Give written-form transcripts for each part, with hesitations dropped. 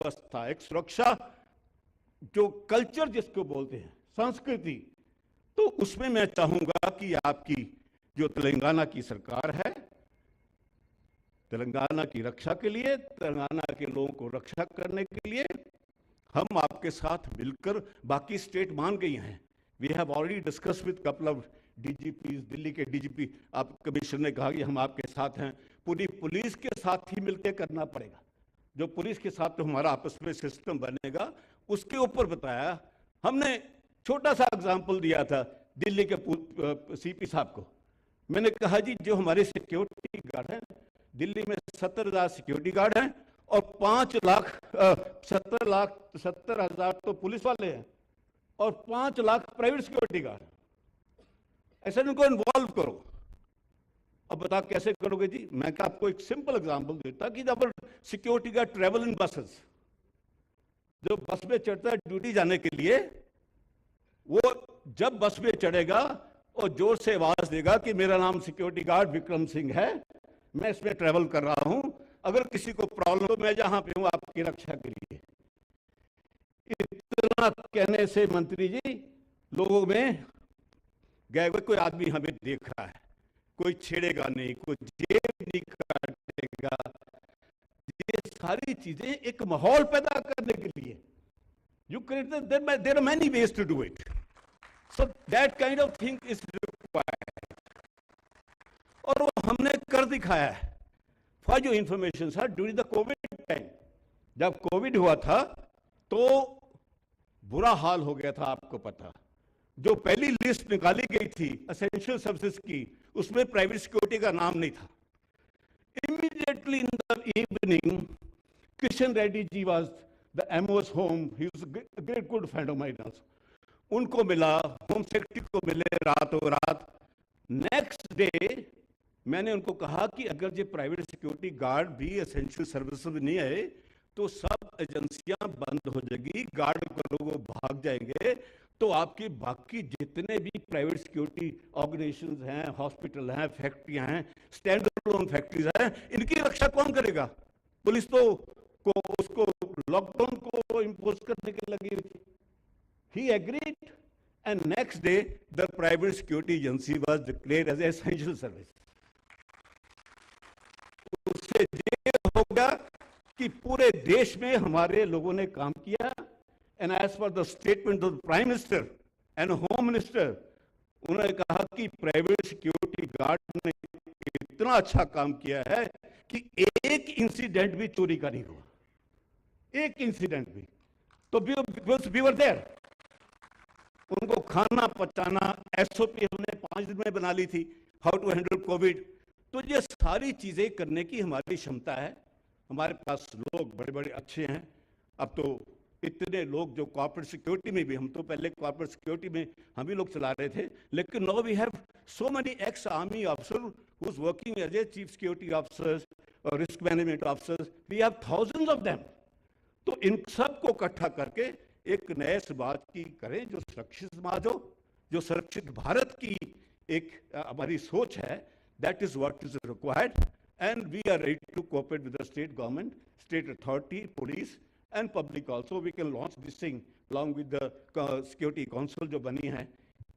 व्यवस्था, एक सुरक्षा जो कल्चर जिसको बोलते हैं, संस्कृति, तो उसमें मैं चाहूंगा कि आपकी जो तेलंगाना की सरकार है, तेलंगाना की रक्षा के लिए, तेलंगाना के लोगों को रक्षा करने के लिए हम आपके साथ मिलकर, बाकी स्टेट मान गई हैं। We have already discuss with couple of DGPs, Delhi के डीजीपी, आप कमिश्नर ने कहा कि हम आपके साथ हैं। पूरी पुलिस के साथ ही मिलकर करना पड़ेगा। जो पुलिस के साथ तो हमारा आपस में सिस्टम बनेगा, उसके ऊपर बताया हमने। छोटा सा एग्जाम्पल दिया था दिल्ली के सीपी साहब को। मैंने कहा जी, जो हमारे सिक्योरिटी गार्ड हैं दिल्ली में, 70,000 सिक्योरिटी गार्ड हैं और 70,000 तो पुलिस वाले हैं और 5 लाख प्राइवेट सिक्योरिटी गार्ड। ऐसे इनको इन्वॉल्व करो। अब बता कैसे करोगे जी? मैं क्या आपको एक सिंपल एग्जांपल देता कि जब security guard travel in buses, जो बस में चढ़ता है ड्यूटी जाने के लिए, वो जब बस में चढ़ेगा और जोर से आवाज देगा कि मेरा नाम सिक्योरिटी गार्ड विक्रम सिंह है, मैं इसमें ट्रेवल कर रहा हूं, अगर किसी को प्रॉब्लम तो मैं जहां पे हूं आपकी रक्षा के लिए। इतना कहने से मंत्री जी लोगों में गए, कोई आदमी हमें देख रहा है, कोई छेड़ेगा नहीं, कोई जेब नहीं काटेगा। ये सारी चीजें एक माहौल पैदा करने के लिए you create, there are many ways to do it, so that kind of thing is required, और वो हमने कर दिखाया है। फॉर जो information sir, during the Covid time, जब कोविड हुआ था तो बुरा हाल हो गया था, आपको पता। जो पहली लिस्ट निकाली गई थी एसेंशियल सर्विसेज की, उसमें प्राइवेट सिक्योरिटी का नाम नहीं था। Immediately in the evening, Kishan Reddy ji was the MOS home, he was a great good friend of mine also. उनको मिला, होम सेक्रेटरी को मिले रातों रात। नेक्स्ट डे मैंने उनको कहा कि अगर ये प्राइवेट सिक्योरिटी गार्ड भी एसेंशियल सर्विसेज में नहीं आए तो सब एजेंसियां बंद हो जाएगी, गार्ड लोग भाग जाएंगे, तो आपकी बाकी जितने भी प्राइवेट सिक्योरिटी ऑर्गेनाइजेशंस हैं, हॉस्पिटल हैं, फैक्ट्रियां हैं, स्टैंड अलोन फैक्ट्रीज हैं, इनकी रक्षा कौन करेगा? पुलिस तो उसको लॉकडाउन को इंपोज करने के लगी हुई थी। He agreed and next day the private security agency was declared as essential service. उससे ये हो गया कि पूरे देश में हमारे लोगों ने काम किया। And as per the statement of the Prime Minister and Home Minister, उन्होंने कहा कि प्राइवेट सिक्योरिटी गार्ड ने इतना अच्छा काम किया है कि एक इंसिडेंट भी चोरी का नहीं हुआ, एक इंसिडेंट भी। तो we were there। उनको खाना पचाना एसओपी हमने 5 दिन में बना ली थी, हाउ टू हैंडल कोविड। तो ये सारी चीजें करने की हमारी क्षमता है। हमारे पास लोग बड़े बड़े अच्छे हैं। अब तो इतने लोग जो कॉर्पोरेट सिक्योरिटी में भी, हम तो पहले कॉर्पोरेट सिक्योरिटी में हम ही लोग चला रहे थे, लेकिन now we have so many ex army officer who is working as a chief security officers और risk management officers, we have thousands of them. तो इन सब को इकट्ठा करके एक नए समाज की करें, जो सुरक्षित समाज हो, जो सुरक्षित भारत की एक हमारी सोच है। That is what is required and we are ready to cooperate with the state government, state authority, police and public also. We can launch this thing along with the security council जो बनी है,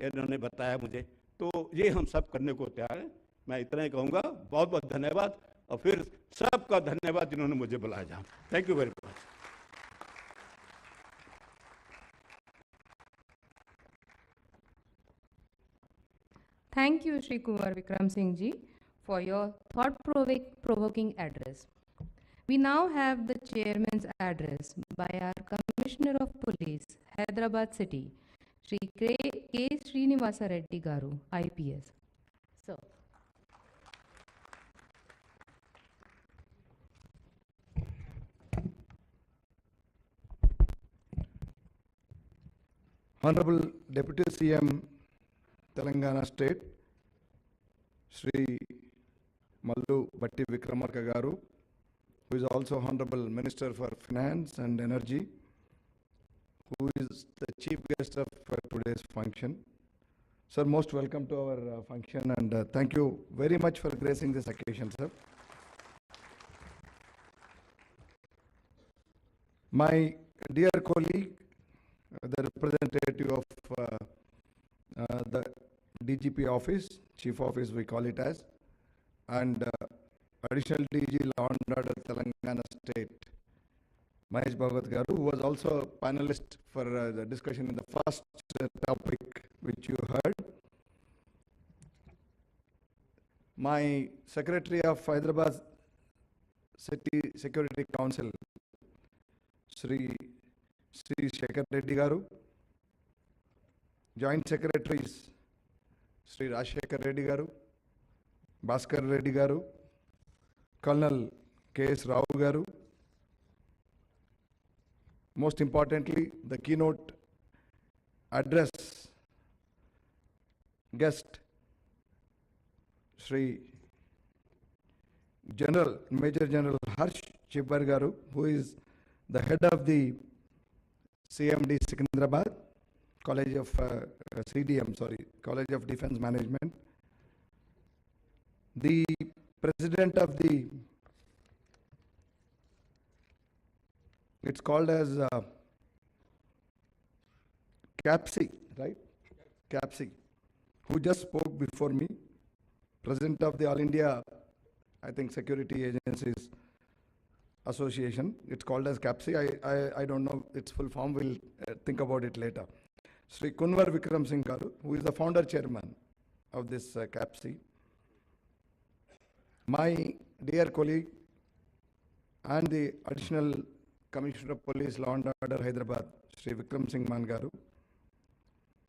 इन्होंने बताया मुझे, तो ये हम सब करने को तैयार हैं। मैं इतना ही कहूँगा। बहुत बहुत धन्यवाद, और फिर सबका धन्यवाद जिन्होंने मुझे बुलाया। जाए, thank you very much. Thank you, Shri Kumar Vikram Singh ji, for your thought-provoking address. We now have the chairman's address by our Commissioner of Police, Hyderabad City, Shri K. Srinivasa Reddy Garu, IPS. So, Honorable Deputy CM, Telangana State, Shri Mallu Batti Vikramarka Garu, who is also Honorable Minister for Finance and Energy, who is the chief guest of today's function. Sir, most welcome to our function, and thank you very much for gracing this occasion, sir. My dear colleague, the representative of the DGP office, chief office we call it as, and additional DG Law and Order Telangana State, Mahesh Bhagat Garu, who was also a panelist for the discussion in the first topic which you heard. My Secretary of Hyderabad City Security Council, Sri Shankar Reddy Garu, Joint Secretaries, Sri Rajshekar Reddy Garu, Bhaskar Reddy Garu, Colonel K.S. Rao Garu. Most importantly, the keynote address guest, Sri Major General Harsh Chibbar Garu, who is the head of the CMD Secunderabad, College of College of Defence Management, the president of the, it's called as CAPSI, right? CAPSI, who just spoke before me, president of the All India, I think, Security Agencies Association. It's called as CAPSI. I don't know its full form. We'll think about it later. Sri Kunwar Vikram Singh Garu, who is the founder chairman of this CAPSI. My dear colleague and the additional Commissioner of Police Law and Order Hyderabad, Sri Vikram Singh Man Garu,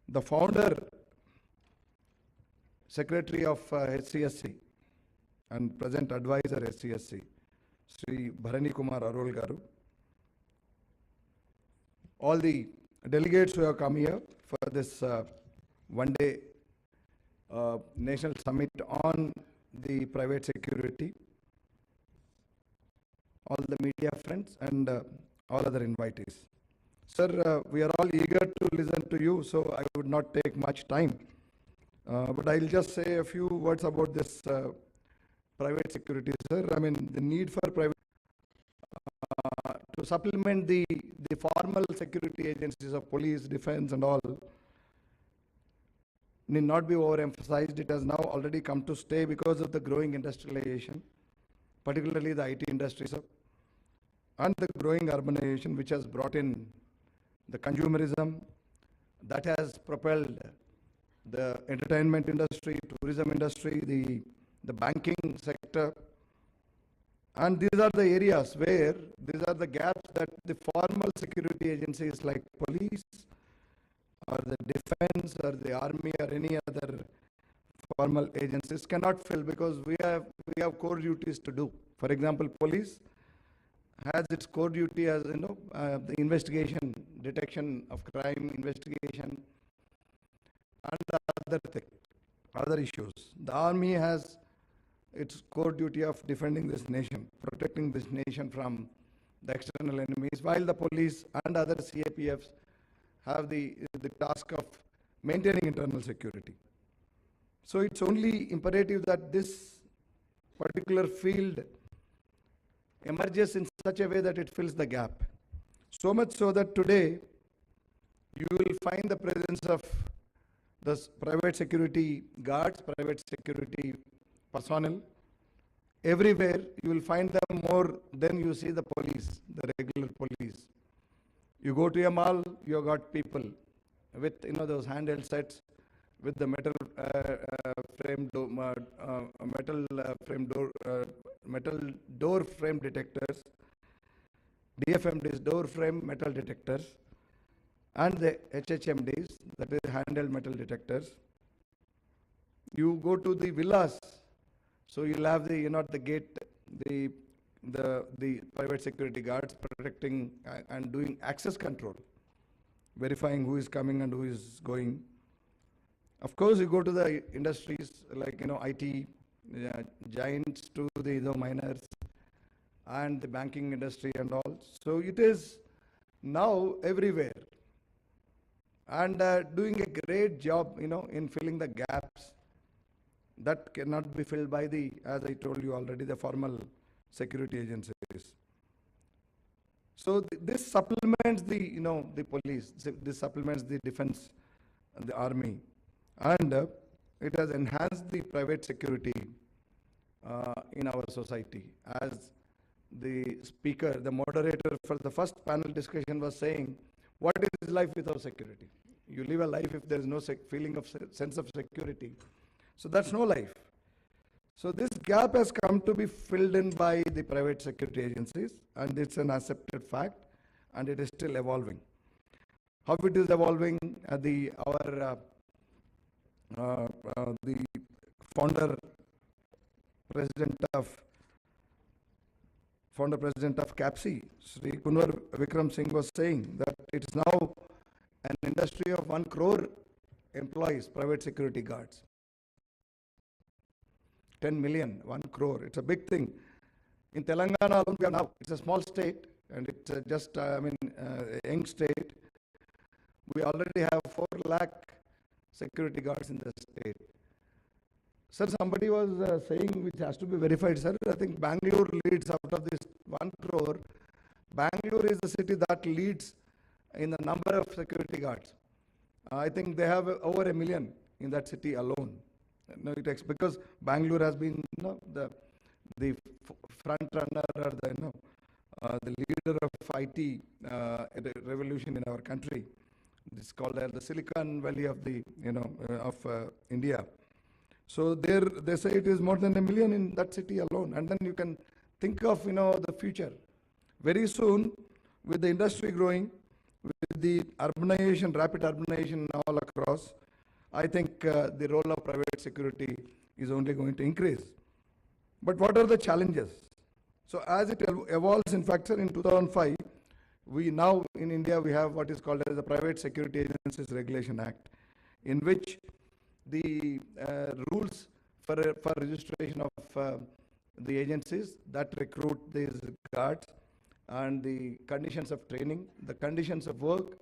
the founder Secretary of HCSC and present advisor HCSC, Sri Bharani Kumar Arol Garu, all the delegates who have come here for this one-day national summit on the private security, all the media friends and all other invitees. Sir, we are all eager to listen to you, so I would not take much time. But I'll just say a few words about this private security, sir. I mean, the need for private to supplement the formal security agencies of police, defense and all need not be overemphasized. It has now already come to stay because of the growing industrialization, particularly the IT industry, sir, and the growing urbanization, which has brought in the consumerism that has propelled the entertainment industry, tourism industry, the banking sector. And these are the areas where, these are the gaps that the formal security agencies like police or the defense or the army or any other formal agencies cannot fill, because we have core duties to do. For example, police has its core duty as, the investigation, detection of crime, investigation, and other issues. The army has its core duty of defending this nation, protecting this nation from the external enemies, while the police and other CAPFs have the task of maintaining internal security. So it's only imperative that this particular field emerges in such a way that it fills the gap. So much so that today you will find the presence of the private security guards, private security personnel. Everywhere you will find them more than you see the police, the regular police. You go to a mall, you have got people with those handheld sets with the metal metal door frame detectors, DFMDs, door frame metal detectors, and the HHMDs, that is handheld metal detectors. You go to the villas, so you'll have the gate, the private security guards protecting and doing access control, verifying who is coming and who is going. Of course, you go to the industries like IT giants to the miners and the banking industry and all. So it is now everywhere, and doing a great job, in filling the gaps that cannot be filled by as I told you already, the formal security agencies. So this supplements the, the police, this supplements the defense, the army, and it has enhanced the private security in our society. As the speaker, the moderator for the first panel discussion was saying, what is life without security? You live a life if there is no feeling of sense of security. So that's no life. So this gap has come to be filled in by the private security agencies, and it's an accepted fact, and it is still evolving. How it is evolving? The founder president of CAPSI, Sri Kunwar Vikram Singh, was saying that it is now an industry of 1 crore employees, private security guards. 10 million, 1 crore. It's a big thing. In Telangana, now it's a small state, and it's just, a young state. We already have 4 lakh security guards in the state. Sir, somebody was saying, which has to be verified, sir, I think Bangalore leads out of this 1 crore. Bangalore is the city that leads in the number of security guards. I think they have over 1 million in that city alone. No, because Bangalore has been, the front runner, or the leader of IT revolution in our country. It's called the Silicon Valley of the, of India. So there, they say it is more than 1 million in that city alone. And then you can think of, the future. Very soon, with the industry growing, with the urbanization, rapid urbanization all across, I think the role of private security is only going to increase. But what are the challenges? So as it evolves, in fact, sir, in 2005, we now in India, we have what is called as the Private Security Agencies Regulation Act, in which the rules for registration of the agencies that recruit these guards, and the conditions of training, the conditions of work,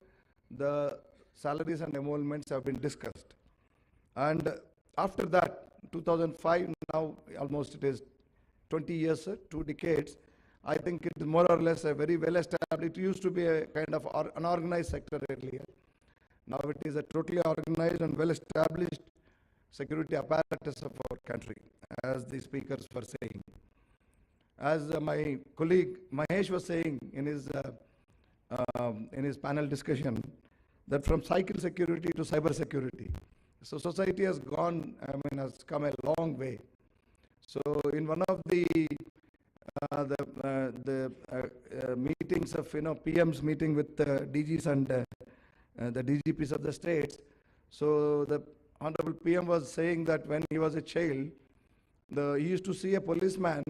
the salaries and emoluments have been discussed. And after that, 2005, now almost it is 20 years, 2 decades, I think it is more or less a very well established. It used to be a kind of unorganized sector earlier. Now it is a totally organized and well established security apparatus of our country, as the speakers were saying. As my colleague Mahesh was saying in his panel discussion, that from cycle security to cyber security. So society has gone, has come a long way. So in one of the meetings of, PM's meeting with DGs and the DGPs of the states, so the Honorable PM was saying that when he was a child, he used to see a policeman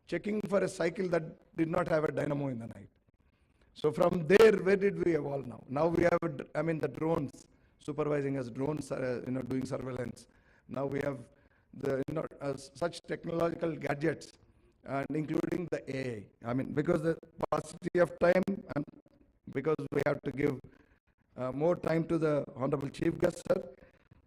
checking for a cycle that did not have a dynamo in the night. So from there, where did we evolve now? Now we have, the drones supervising us, drones, doing surveillance. Now we have the, such technological gadgets, and including the AI. Because the paucity of time, and because we have to give more time to the Honorable Chief Guest, sir.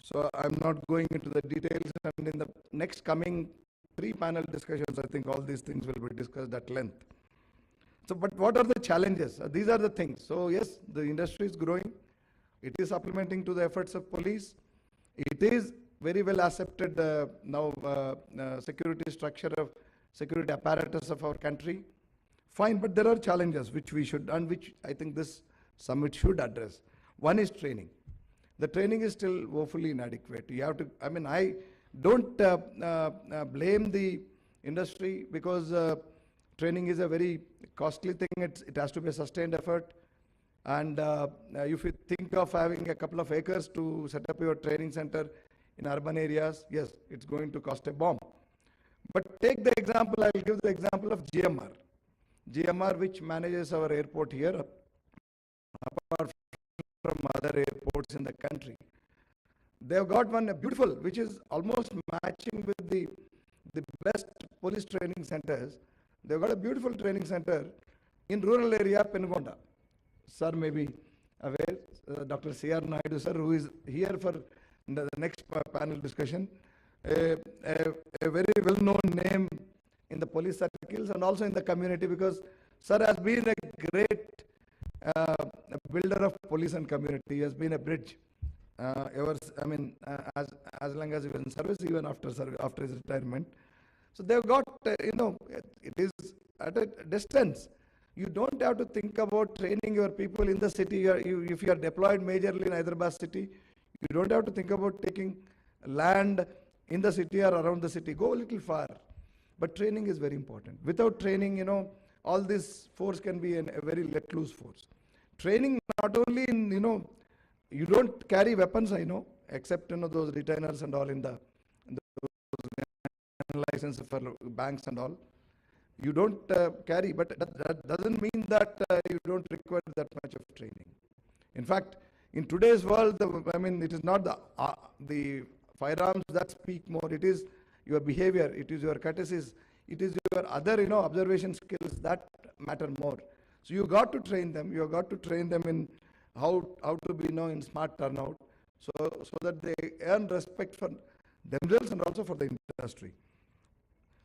So I'm not going into the details, and in the next coming 3 panel discussions, I think all these things will be discussed at length. So, but what are the challenges? These are the things. So yes, the industry is growing. It is supplementing to the efforts of police. It is very well accepted now security structure of security apparatus of our country. Fine, but there are challenges which we should, and which I think this summit should address. One is training. The training is still woefully inadequate. You have to, I don't blame the industry, because training is a very costly thing. It has to be a sustained effort. And if you think of having a couple of acres to set up your training center in urban areas, yes, it's going to cost a bomb. But take the example, I'll give the example of GMR. GMR, which manages our airport here, apart from other airports in the country. They've got one beautiful, which is almost matching with the best police training centers. They've got a beautiful training center in rural area, Penugonda. Sir may be aware, Dr. C.R. Naidu, sir, who is here for the next panel discussion, a very well-known name in the police circles and also in the community, because Sir has been a great uh, builder of police and community. He has been a bridge. As long as he was in service, even after his retirement. So they've got, it is at a distance. You don't have to think about training your people in the city. If you are deployed majorly in Hyderabad city, you don't have to think about taking land in the city or around the city. Go a little far. But training is very important. Without training, all this force can be a very let loose force. Training not only in, you don't carry weapons, I know, except, those retainers and all in the license for banks and all. You don't carry, but that doesn't mean that you don't require that much of training. In fact, in today's world, it is not the firearms that speak more. It is your behavior, it is your courtesies, it is your other, observation skills that matter more. So you got to train them. You have got to train them in how to be, in smart turnout, so that they earn respect for themselves and also for the industry.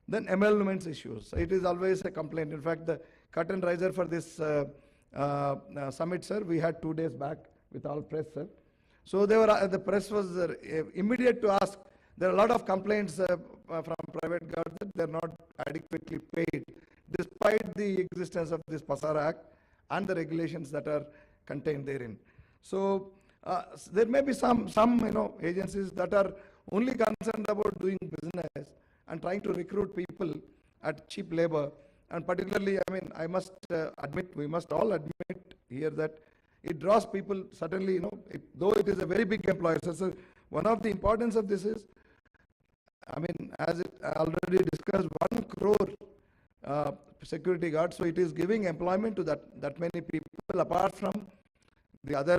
Then emoluments issues. It is always a complaint. In fact, the curtain riser for this summit, sir, we had 2 days back with all press, sir. So they were the press was immediate to ask. There are a lot of complaints from private guards that they are not adequately paid, despite the existence of this Pasara Act and the regulations that are contained therein. So there may be some agencies that are only concerned about doing business and trying to recruit people at cheap labor. And particularly, I must admit, we must all admit here that it draws people, certainly, though it is a very big employer. So one of the importance of this is, as it already discussed, 1 crore security guards. So it is giving employment to that many people, apart from the other,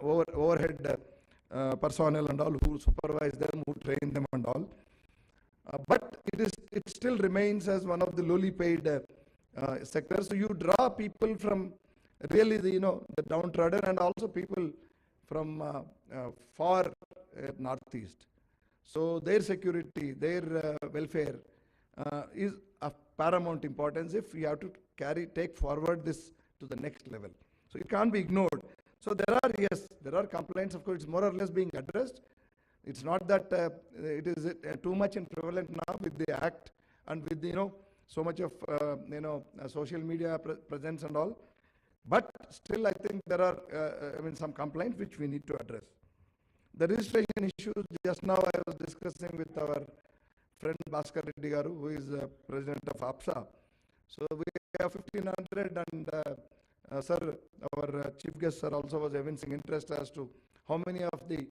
overhead personnel and all who supervise them, who train them and all. But it still remains as one of the lowly paid sectors. So you draw people from really the downtrodden and also people from far northeast. So their security, their welfare is of paramount importance if you have to take forward this to the next level. So it can't be ignored. So there are complaints. Of course, it's more or less being addressed. It's not that it is too much and prevalent now with the act and with so much of social media presence and all. But still, I think there are some complaints which we need to address. The registration issues. Just now I was discussing with our friend Bhaskar Reddy Garu, who is president of APSA. So we have 1500 and. Sir, our chief guest, sir, also was evincing interest as to how many of the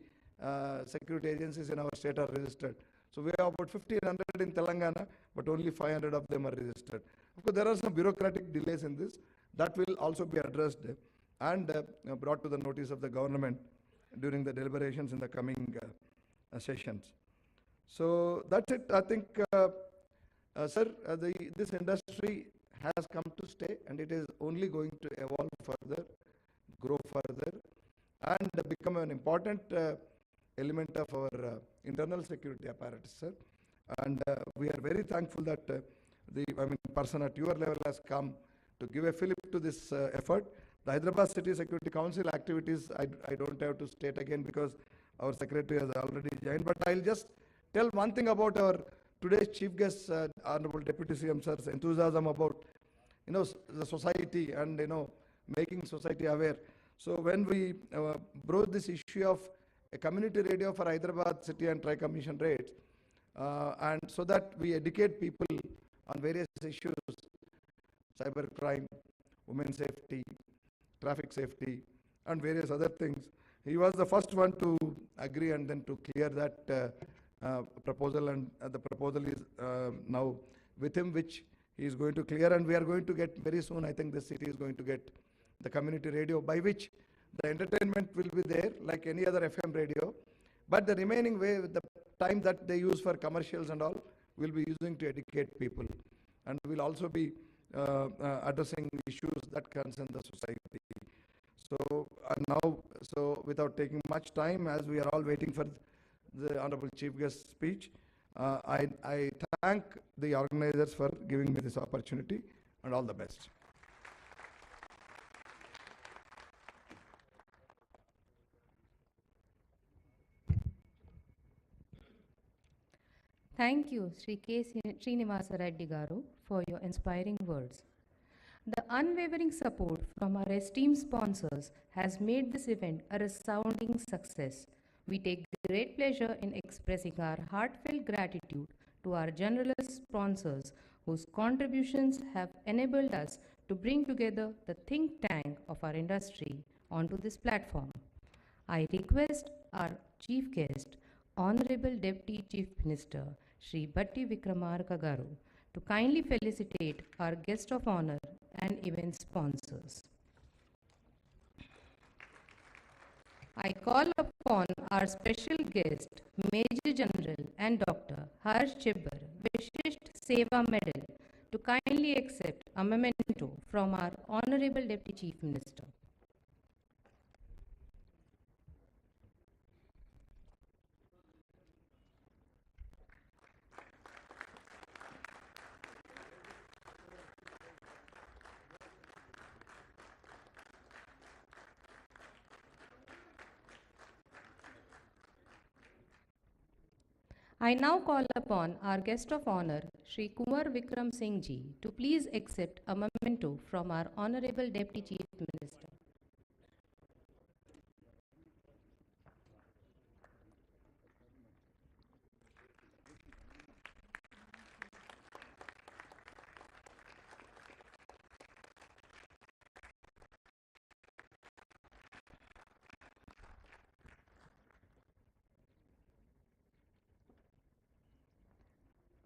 security agencies in our state are registered. So we have about 1500 in Telangana, but only 500 of them are registered. Of course, there are some bureaucratic delays in this. That will also be addressed and brought to the notice of the government during the deliberations in the coming sessions. So that's it. I think, sir, this industry has come to stay, and it is only going to evolve further, grow further, and become an important element of our internal security apparatus, sir. And we are very thankful that the person at your level has come to give a fillip to this effort. The Hyderabad City Security Council activities, I don't have to state again because our secretary has already joined, but I'll just tell one thing about our today's chief guest, Honorable Deputy CM sir's enthusiasm about the society and making society aware. So when we broached this issue of a community radio for Hyderabad City and Tri-Commission rates, and so that we educate people on various issues, cybercrime, women's safety, traffic safety, and various other things. He was the first one to agree and then to clear that proposal, and the proposal is now with him, which he is going to clear, and we are going to get very soon. I think the city is going to get the community radio, by which the entertainment will be there like any other FM radio, but the remaining way, the time that they use for commercials and all, will be using to educate people, and will also be addressing issues that concern the society. So without taking much time, as we are all waiting for the Honorable Chief Guest speech, I thank the organizers for giving me this opportunity, and all the best. Thank you, Sri K. Srinivasa Reddy Garu, for your inspiring words. The unwavering support from our esteemed sponsors has made this event a resounding success. We take great pleasure in expressing our heartfelt gratitude to our generous sponsors whose contributions have enabled us to bring together the think tank of our industry onto this platform. I request our chief guest, Honorable Deputy Chief Minister, Sri Batti Vikramarka Garu, to kindly felicitate our guest of honor and event sponsors. I call upon our special guest, Major General and Dr. Harsh Chibbar, Vishisht Seva Medal, to kindly accept a memento from our Honorable Deputy Chief Minister. I now call upon our guest of honor, Sri Kumar Vikram Singh Ji, to please accept a memento from our Honorable Deputy Chief Minister.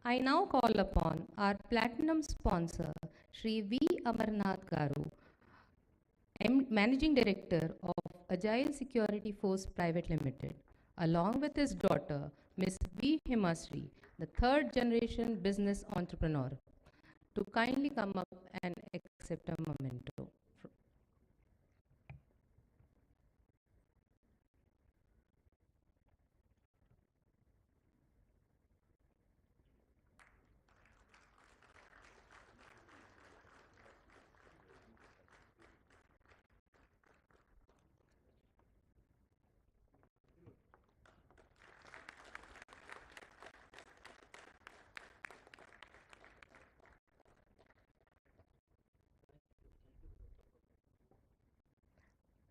I now call upon our platinum sponsor, Sri V. Amarnath Garu, Managing Director of Agile Security Force Private Limited, along with his daughter, Ms. V. Himasri, the third generation business entrepreneur, to kindly come up and accept a memento.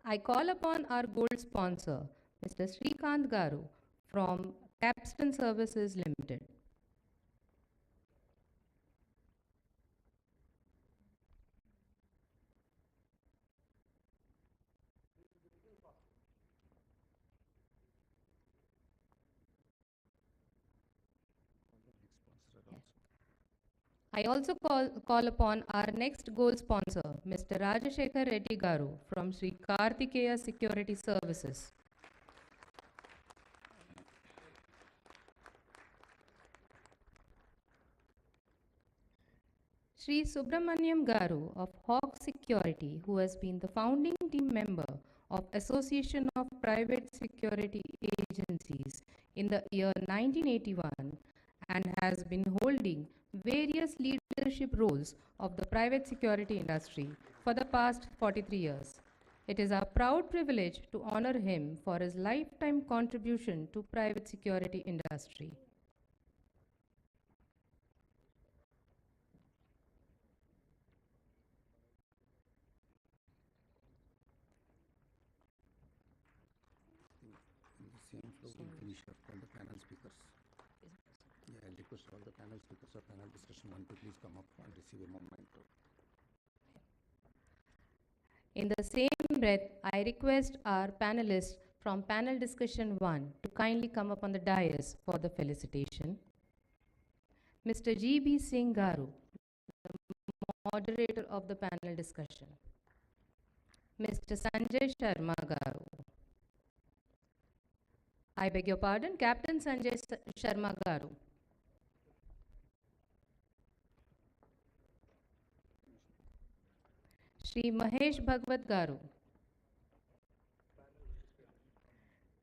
I call upon our gold sponsor, Mr. Srikant Garu from Capstan Services Limited. I also call upon our next gold sponsor, Mr. Rajashekar Reddy Garu from Sri Kartikeya Security Services. Sri Subramaniam Garu of Hawk Security, who has been the founding team member of Association of Private Security Agencies in the year 1981 and has been holding various leadership roles of the private security industry for the past 43 years. It is our proud privilege to honor him for his lifetime contribution to private security industry. In the same flow, we'll finish up all the panel speakers. Yeah, I'll request all the panel speakers or panel discussion one to please come up and receive a memento. In the same breath, I request our panelists from panel discussion 1 to kindly come up on the dais for the felicitation. Mr. G.B. Singh Garu, the moderator of the panel discussion. Mr. Sanjay Sharma Garu. I beg your pardon, Captain Sanjay Sharma Garu. Shri Mahesh Bhagwat Garu.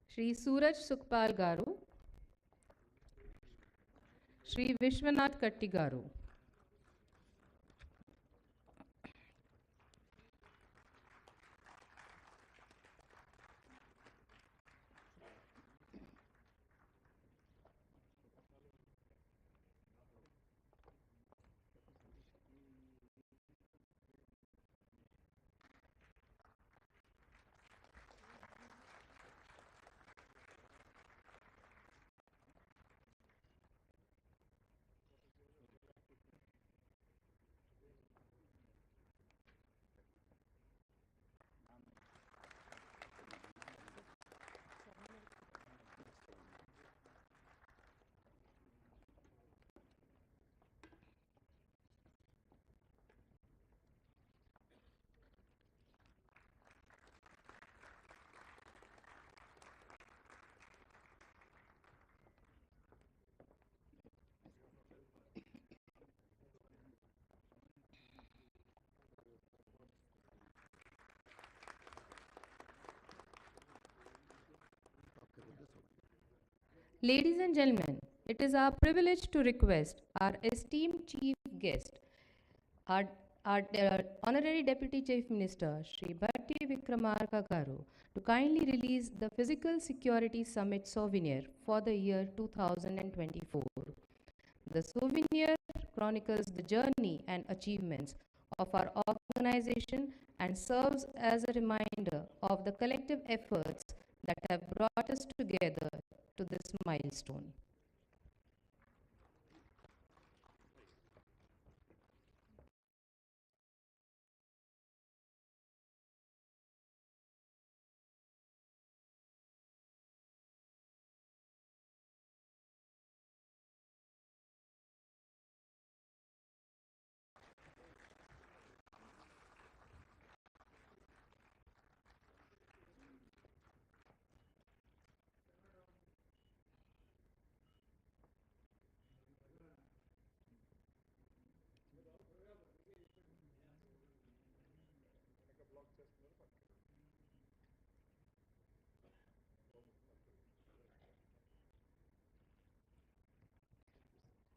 Shri Suraj Sukhpal Garu. Shri Vishwanath Kattigaru. Ladies and gentlemen, it is our privilege to request our esteemed chief guest, our, our Honorary Deputy Chief Minister, Shri Bhatti Vikramarka Garu, to kindly release the Physical Security Summit souvenir for the year 2024. The souvenir chronicles the journey and achievements of our organization and serves as a reminder of the collective efforts that have brought us together to this milestone.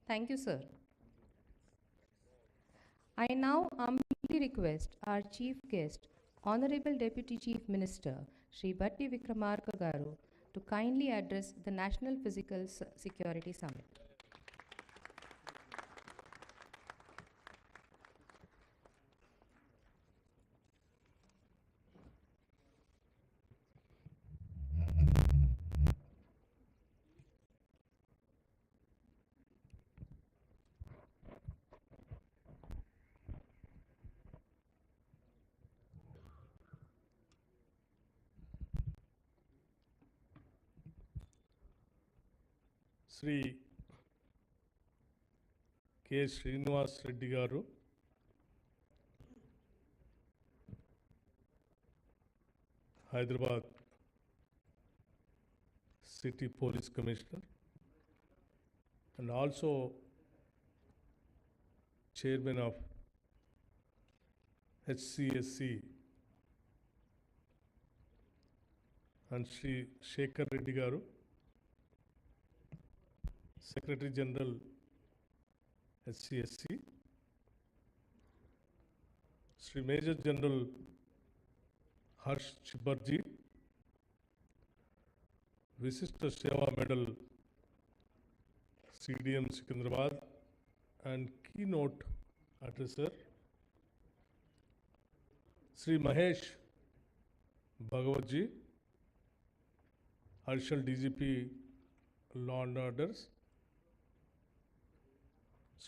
Thank you, sir. I now humbly request our chief guest, Honorable Deputy Chief Minister, Shri Bhatti Vikramarka Garu, to kindly address the National Physical Security Summit. Sri K. Revanth Reddy Garu, Hyderabad City Police Commissioner, and also Chairman of HCSC, and Sri Shankar Dasi Garu, Secretary General HCSC, Sri Major General Harsh Chibarji, Visishta Seva Medal CDM Secunderabad, and keynote addresser Sri Mahesh Bhagawatji, Additional DGP Law and Orders,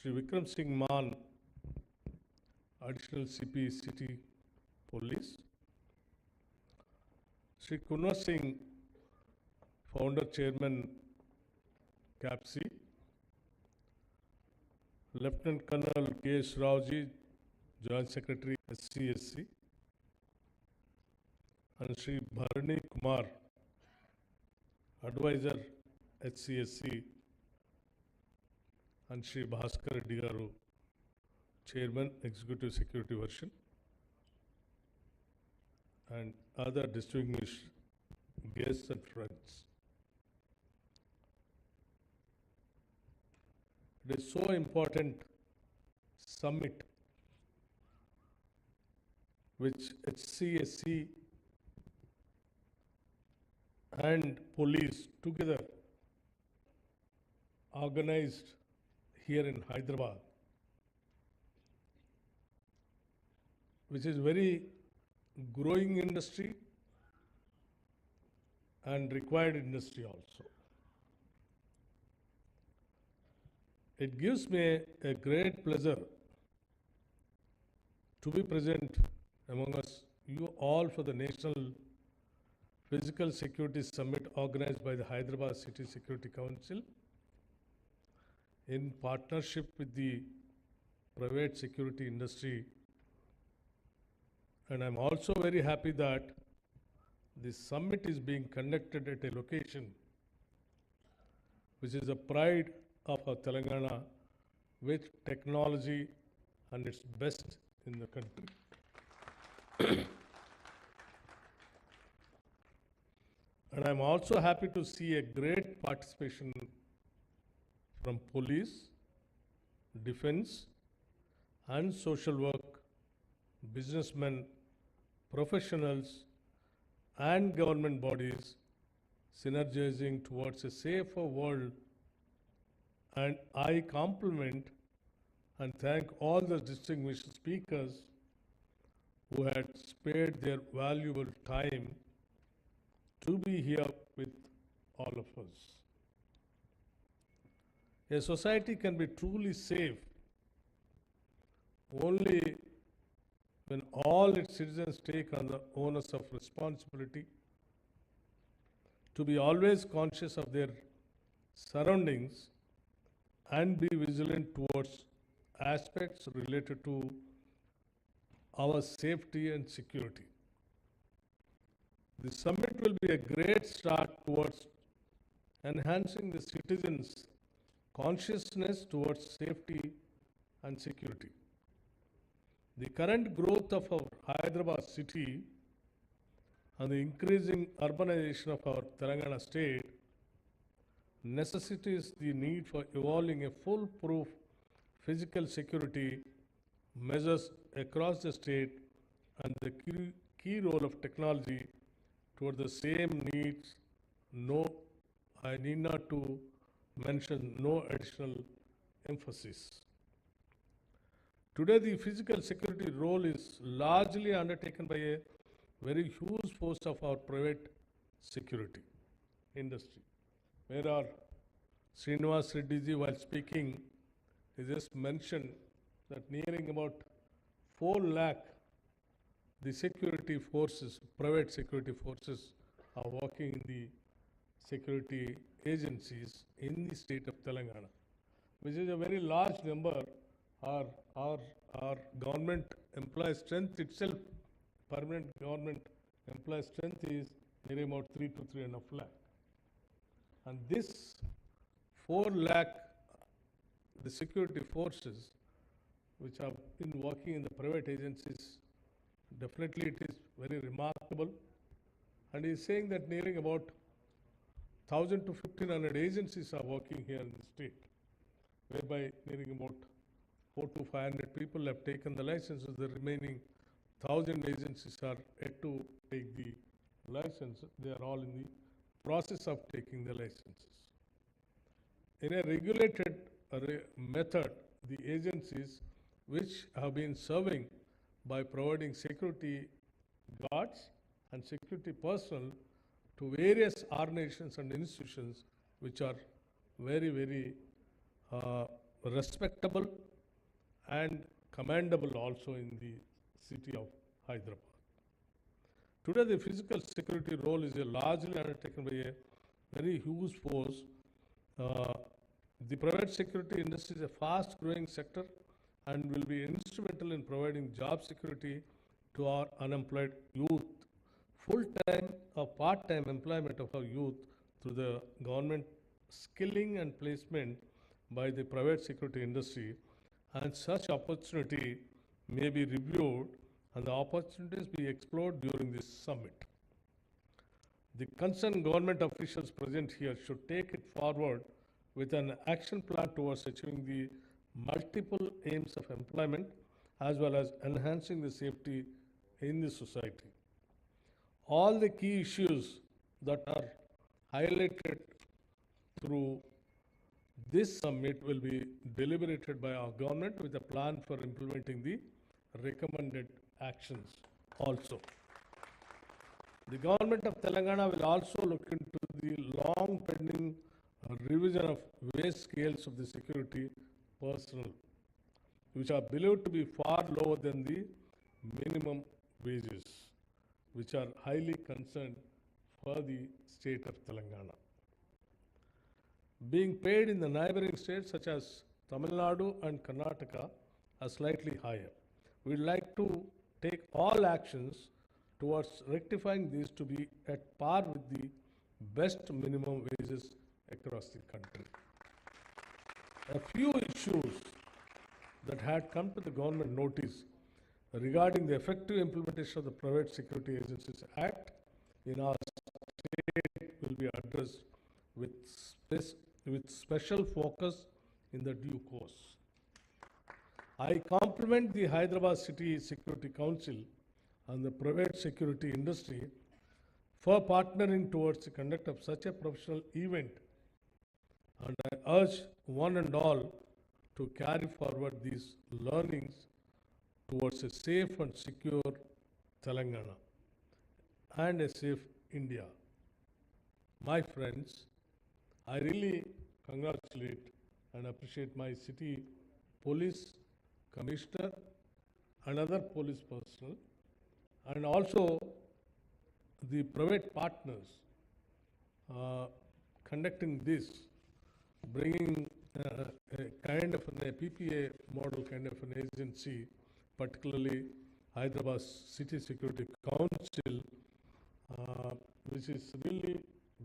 Sri Vikram Singh Maan, Additional CP City Police, Sri Kunwar Singh, Founder Chairman CAPC, Lieutenant Colonel K.S. Raoji, Joint Secretary SCSC, and Sri Bharani Kumar, Advisor HCSC, and Sri Bhaskar Reddy Garu, Chairman Executive Security Version, and other distinguished guests and friends. It is so important summit which HCSC and police together organized here in Hyderabad, which is very growing industry and required industry also. It gives me a great pleasure to be present among us, you all, for the National Physical Security Summit organized by the Hyderabad City Security Council in partnership with the private security industry. And I'm also very happy that this summit is being conducted at a location which is a pride of our Telangana, with technology and its best in the country. And I'm also happy to see a great participation from police, defense, and social work, businessmen, professionals, and government bodies synergizing towards a safer world. And I compliment and thank all the distinguished speakers who had spared their valuable time to be here with all of us. A society can be truly safe only when all its citizens take on the onus of responsibility to be always conscious of their surroundings and be vigilant towards aspects related to our safety and security. The summit will be a great start towards enhancing the citizens' consciousness towards safety and security. The current growth of our Hyderabad city and the increasing urbanization of our Telangana state necessitates the need for evolving a foolproof physical security measures across the state, and the key role of technology toward the same needs. No, I need not to mention no additional emphasis. Today, the physical security role is largely undertaken by a very huge force of our private security industry. Where our Revanth Reddy, while speaking, he just mentioned that nearing about 4 lakh the security forces, private security forces, are working in the security agencies in the state of Telangana, which is a very large number. Our government employee strength itself, permanent government employee strength, is nearly about 3 to 3.5 lakh. And this 4 lakh, the security forces which have been working in the private agencies, definitely it is very remarkable. And he is saying that nearing about 1,000 to 1,500 agencies are working here in the state, whereby nearing about 400 to 500 people have taken the licenses. The remaining 1,000 agencies are yet to take the license. They are all in the process of taking the licenses. In a regulated method, the agencies which have been serving by providing security guards and security personnel to various organizations and institutions which are very, very respectable and commendable also in the city of Hyderabad. Today, the physical security role is largely undertaken by a very huge force. The private security industry is a fast-growing sector and will be instrumental in providing job security to our unemployed youth, full-time or part-time employment of our youth through the government skilling and placement by the private security industry, and such opportunity may be reviewed and the opportunities be explored during this summit. The concerned government officials present here should take it forward with an action plan towards achieving the multiple aims of employment as well as enhancing the safety in the society. All the key issues that are highlighted through this summit will be deliberated by our government with a plan for implementing the recommended actions also. The government of Telangana will also look into the long pending revision of wage scales of the security personnel, which are believed to be far lower than the minimum wages, which are highly concerned for the state of Telangana. Being paid in the neighboring states such as Tamil Nadu and Karnataka are slightly higher. We'd like to take all actions towards rectifying these to be at par with the best minimum wages across the country. A few issues that had come to the government notice regarding the effective implementation of the Private Security Agencies Act in our state will be addressed with special focus in the due course. I compliment the Hyderabad City Security Council and the private security industry for partnering towards the conduct of such a professional event, and I urge one and all to carry forward these learnings towards a safe and secure Telangana and a safe India. My friends, I really congratulate and appreciate my city police commissioner and other police personnel, and also the private partners conducting this, bringing a kind of a PPA model kind of an agency, particularly Hyderabad City Security Council, which is really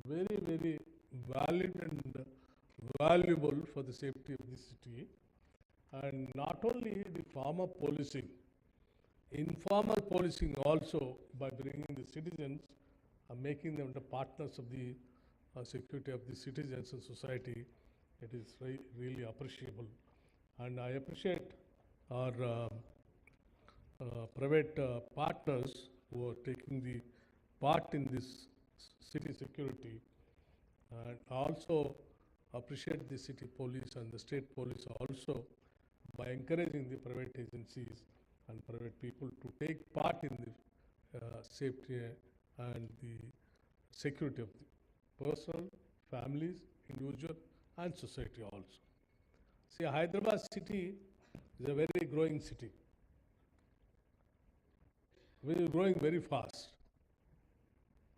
very, very valid and valuable for the safety of the city. And not only the formal policing, informal policing also, by bringing the citizens and making them the partners of the security of the citizens and society, it is really appreciable. And I appreciate our private partners who are taking the part in this city security, and also appreciate the city police and the state police also by encouraging the private agencies and private people to take part in the safety and the security of the person, families, individual and society also. See, Hyderabad city is a very growing city. We are growing very fast,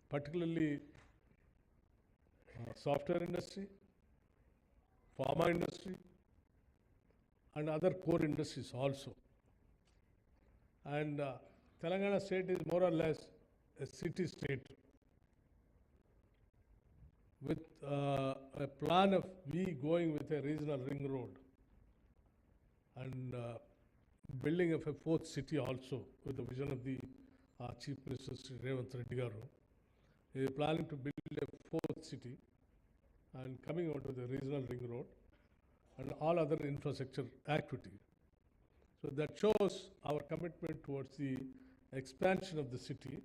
particularly software industry, pharma industry, and other core industries also. And Telangana state is more or less a city state with a plan of we going with a regional ring road and building of a fourth city also with the vision of the Chief Minister Sri Revanth Reddy. He is planning to build a fourth city and coming out of the regional ring road and all other infrastructure activity. So that shows our commitment towards the expansion of the city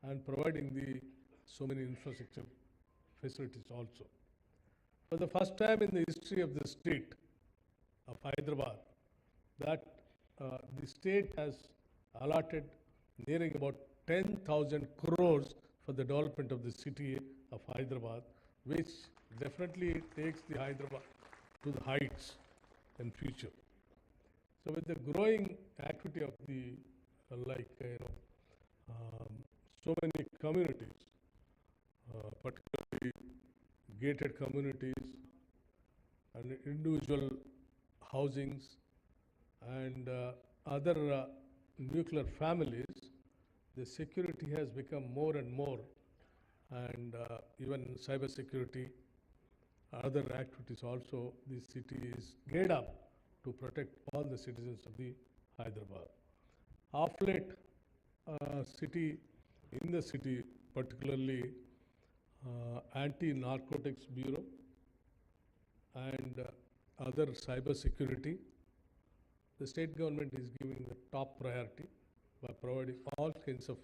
and providing the so many infrastructure facilities also. For the first time in the history of the state of Hyderabad, that the state has allotted nearing about 10,000 crores for the development of the city of Hyderabad, which definitely takes the Hyderabad to the heights in future. So with the growing activity of the so many communities, particularly gated communities and individual housings and other nuclear families, the security has become more and more, and even cyber security, other activities also, the city is geared up to protect all the citizens of the Hyderabad. Of late, in the city, particularly Anti-Narcotics Bureau and other cyber security. The state government is giving the top priority by providing all kinds of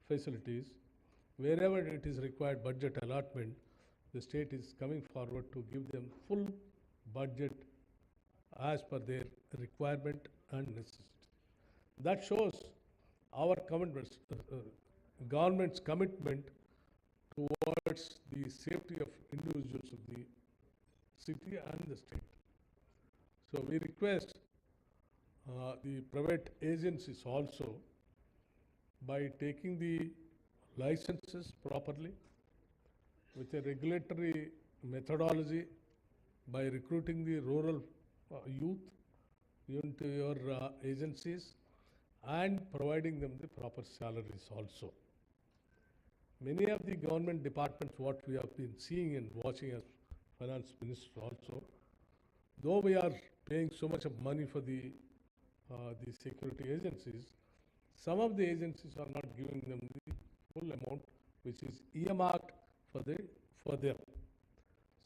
facilities. Wherever it is required budget allotment, the state is coming forward to give them full budget as per their requirement and necessity. That shows our government's commitment towards the safety of individuals of the city and the state. So we request the private agencies also, by taking the licenses properly with a regulatory methodology, by recruiting the rural youth into your agencies and providing them the proper salaries also. Many of the government departments, what we have been seeing and watching as finance minister also, though we are paying so much of money for the security agencies, some of the agencies are not giving them the full amount which is earmarked for them.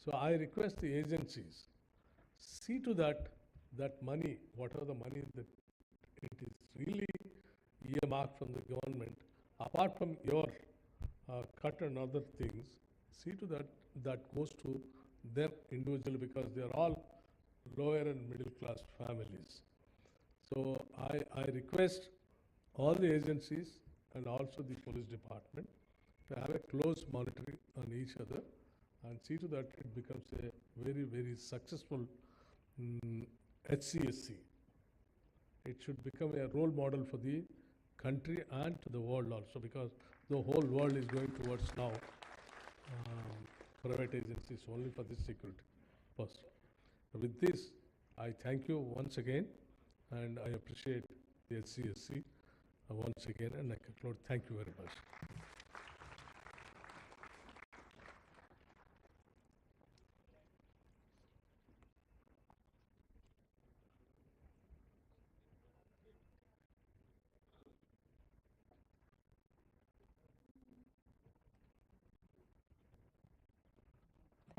So I request the agencies, see to that money, whatever the money that it is really earmarked from the government, apart from your cut and other things, see to that goes to their individual, because they are all lower and middle class families. So I request all the agencies and also the police department to have a close monitoring on each other and see to that it becomes a very, very successful HCSC. It should become a role model for the country and to the world also, because the whole world is going towards now private agencies only for this security first. With this, I thank you once again, and I appreciate the HCSC once again, and I conclude. Thank you very much.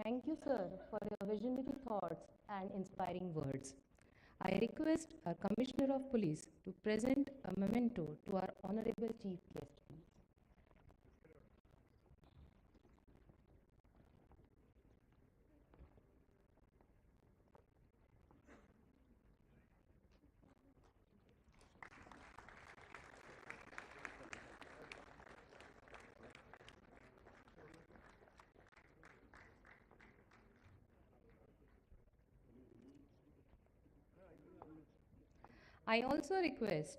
Thank you, sir, for your visionary thoughts and inspiring words. I request our Commissioner of Police to present a memento to our Honorable Chief Guest. I also request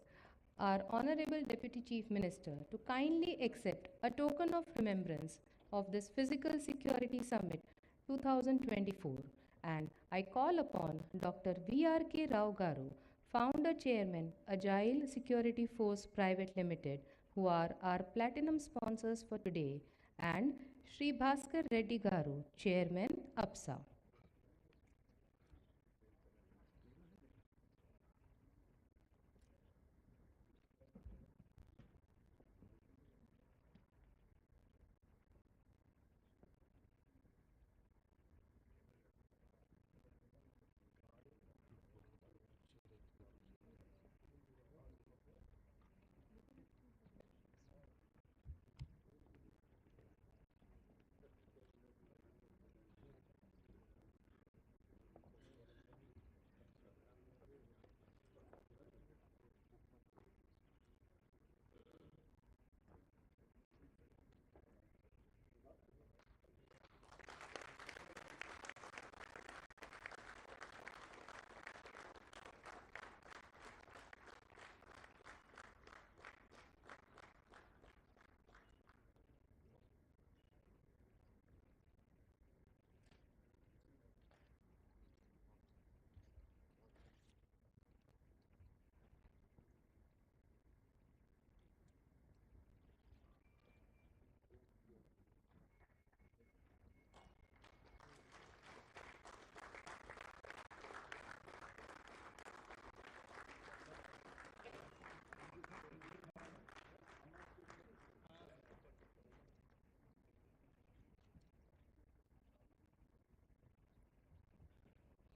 our Honorable Deputy Chief Minister to kindly accept a token of remembrance of this Physical Security Summit 2024, and I call upon Dr. V.R.K. Rao Garu, Founder Chairman, Agile Security Force Private Limited, who are our platinum sponsors for today, and Shri Bhaskar Reddy Garu, Chairman, APSA.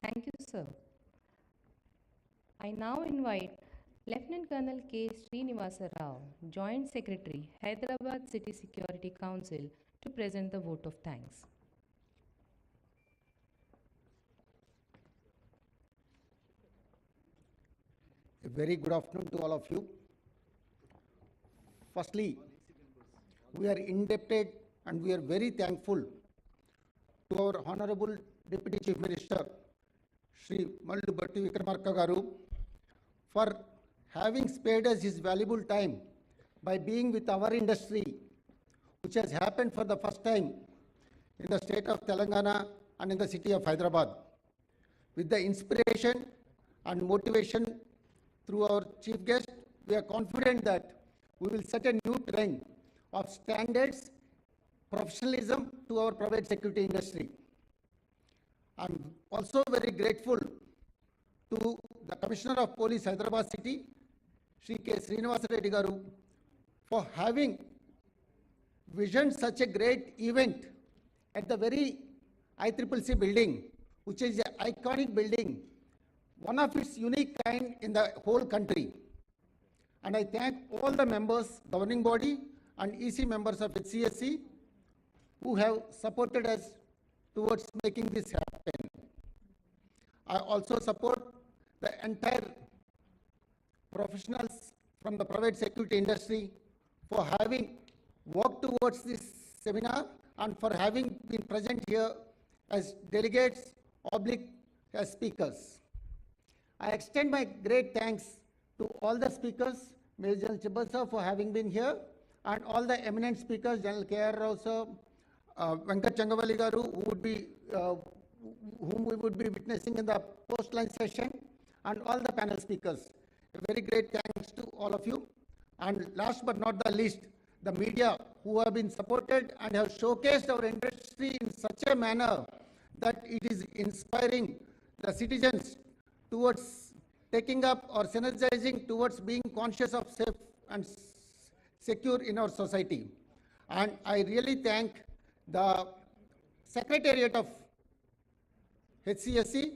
Thank you, sir. I now invite Lieutenant Colonel K. Srinivasa Rao, Joint Secretary, Hyderabad City Security Council, to present the vote of thanks. A very good afternoon to all of you. Firstly, we are indebted and we are very thankful to our Honorable Deputy Chief Minister, Shri Mallu Batti Vikramarka Garu, for having spared us his valuable time by being with our industry, which has happened for the first time in the state of Telangana and in the city of Hyderabad. With the inspiration and motivation through our chief guest, we are confident that we will set a new trend of standards, professionalism to our private security industry. I'm also very grateful to the Commissioner of Police, Hyderabad City, Shri K. Srinivasa Reddy Garu, for having visioned such a great event at the very ICCC building, which is an iconic building, one of its unique kind in the whole country. And I thank all the members, governing body and EC members of HCSC who have supported us towards making this happen. I also support the entire professionals from the private security industry for having worked towards this seminar and for having been present here as delegates, as speakers. I extend my great thanks to all the speakers, Major General Chibasa for having been here, and all the eminent speakers, General K.R. Rao sir, Venkat Changavalli Garu, whom we would be witnessing in the post-lunch session, and all the panel speakers. A very great thanks to all of you. And last but not the least, the media who have been supported and have showcased our industry in such a manner that it is inspiring the citizens towards taking up or synergizing towards being conscious of safe and secure in our society. And I really thank the Secretariat of HCSC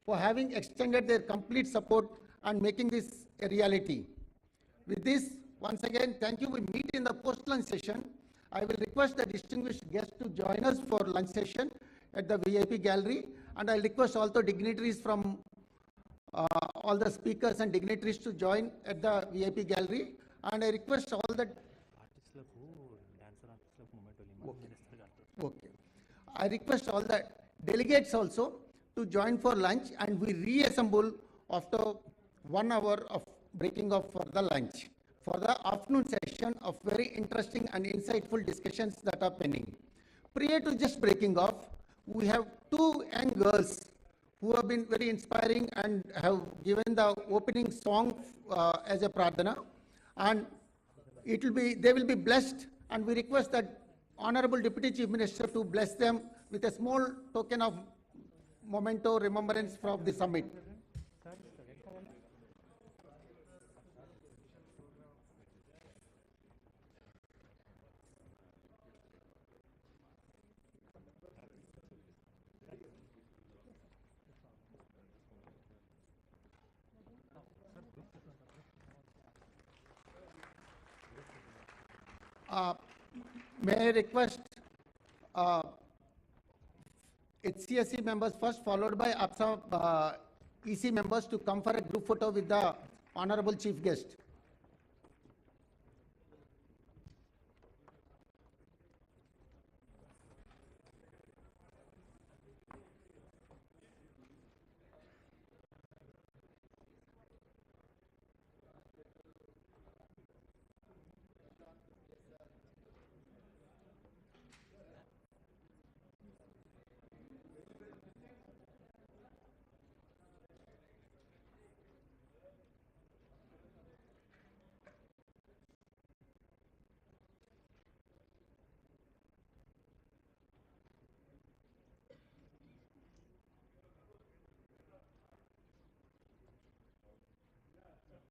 for having extended their complete support and making this a reality. With this, once again, thank you. We meet in the post-lunch session. I will request the distinguished guests to join us for lunch session at the VIP gallery, and I request also dignitaries from all the speakers and dignitaries to join at the VIP gallery, and I request all the okay. I request all the delegates also to join for lunch, and we reassemble after 1 hour of breaking off for the lunch, for the afternoon session of very interesting and insightful discussions that are pending. Prior to just breaking off, we have 2 young girls who have been very inspiring and have given the opening song as a pradhana, and they will be blessed, and we request that Honorable Deputy Chief Minister to bless them with a small token of memento remembrance from the summit. May I request HCSC members first, followed by EC members to come for a group photo with the Honorable Chief Guest.